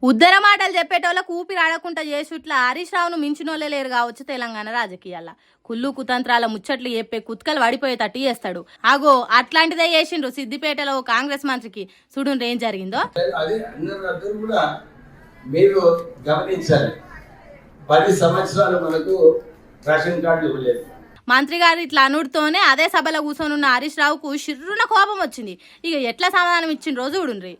ఉద్దర మాటలు చెప్పేటోళ్ళకు ఊపిరి ఆడకుండా చేసుట్లా హరీష్ రావును మించినోళ్ళే లేరు కావచ్చు తెలంగాణ రాజకీయాల. కుళ్ళు కుతంత్రాల ముచ్చట్లు చెప్పే కుత్కలు పడిపోయేటట్టు చేస్తాడు. ఆగో అట్లాంటిదే చేసిండ్రు సిద్దిపేటలో కాంగ్రెస్ మంత్రికి. చూడు ఏం జరిగిందో. అదే అందరూ కూడా మీరు గమనించాలి. 10 సంవత్సరాలు మనకు రేషన్ కార్డు ఇవ్వలేదు. మంత్రి గారు ఇట్లా అనుడితోనే అదే సభలో కూర్చొని ఉన్న హరీష్ రావుకు షిర్రున కోపం వచ్చింది. ఇక ఎట్లా సమాధానం ఇచ్చిన రోజు చూడుండ్రి.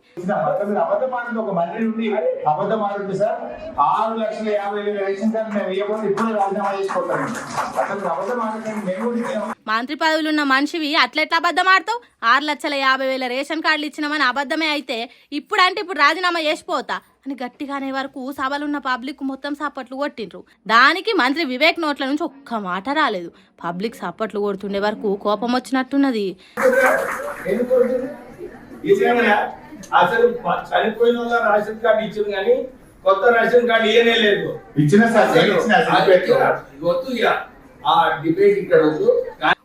ఒక మంత్రి నుండి అబద్ధం ఆడుతుంది సార్. 6,50,000 రేషన్ కార్డు మేము ఇవ్వకుండా ఇప్పుడు రాజీనామా చేసుకోవాలి. అసలు అబద్ధం ఆడకండి. మేము మంత్రి పదవులున్న మనిషివి అట్లెట్లా అబద్ధం ఆడతావు? 6,50,000 రేషన్ కార్డులు ఇచ్చినామని అబద్ధమే అయితే ఇప్పుడు రాజీనామా చేసిపోతా అని గట్టిగానే వరకు సభలున్న పబ్లిక్ మొత్తం సప్పట్లు కొట్టిండ్రు. దానికి మంత్రి వివేక్ నోట్ల నుంచి ఒక్క మాట రాలేదు. పబ్లిక్ సప్పట్లు కొడుతుండే వరకు కోపం వచ్చినట్టున్నది. అసలు చనిపోయిన వాళ్ళ రేషన్ కార్డు ఇచ్చింది కానీ కొత్త రేషన్ కార్డు ఇయ్యనే లేదు.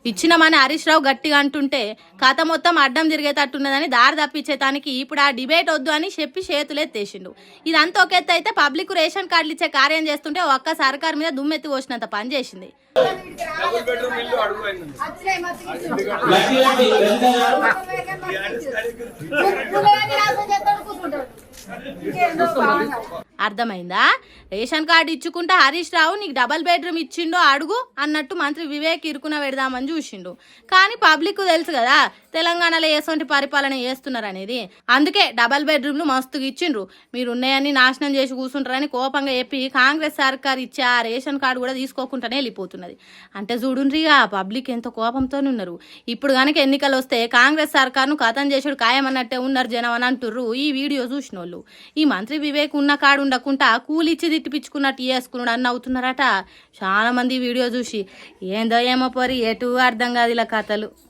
ఇచ్చినమని హరీష్ రావు గట్టిగా అంటుంటే కథ మొత్తం అడ్డం తిరిగేటట్టున్నదని దారి తప్పించేతానికి ఇప్పుడు ఆ డిబేట్ వద్దు అని చెప్పి చేతులెత్తేసిండు. ఇదంతా ఒక ఎత్తు అయితే పబ్లిక్ రేషన్ కార్డులు ఇచ్చే కార్యం చేస్తుంటే ఒక్క సర్కార్ మీద దుమ్మెత్తి పోసినంత పని చేసింది. అర్థమైందా? రేషన్ కార్డు ఇచ్చుకుంటే హరీష్ రావు నీకు డబల్ బెడ్రూమ్ ఇచ్చిండో అడుగు అన్నట్టు మంత్రి వివేక్ ఇరుకున పెడదామని చూసిండు. కానీ పబ్లిక్ తెలుసు కదా తెలంగాణలో ఎటువంటి పరిపాలన చేస్తున్నారు అనేది. అందుకే డబల్ బెడ్రూమ్లు మస్తుగా ఇచ్చిండ్రు. మీరు ఉన్నాయని నాశనం చేసి కూర్చుంటారని కోపంగా చెప్పి కాంగ్రెస్ సర్కార్ ఇచ్చే ఆ రేషన్ కార్డు కూడా తీసుకోకుండానే వెళ్ళిపోతున్నది. అంటే చూడుండ్రిగా పబ్లిక్ ఎంతో కోపంతోనే ఉన్నారు. ఇప్పుడు కనుక ఎన్నికలు వస్తే కాంగ్రెస్ సర్కార్ను ఖతం చేసుడు ఖాయమన్నట్టే ఉన్నారు జనం అని అంటుర్రు ఈ వీడియో చూసిన వాళ్ళు. ఈ మంత్రి వివేక్ ఉన్న కాడు ఉండకుండా కూలిచ్చి తిట్టిపించుకున్నట్టు చేసుకున్నాడు అని అవుతున్నారట చాలా మంది వీడియో చూసి. ఏందో ఏమో పరి ఎటు అర్థం కాదు ఇలా కథలు.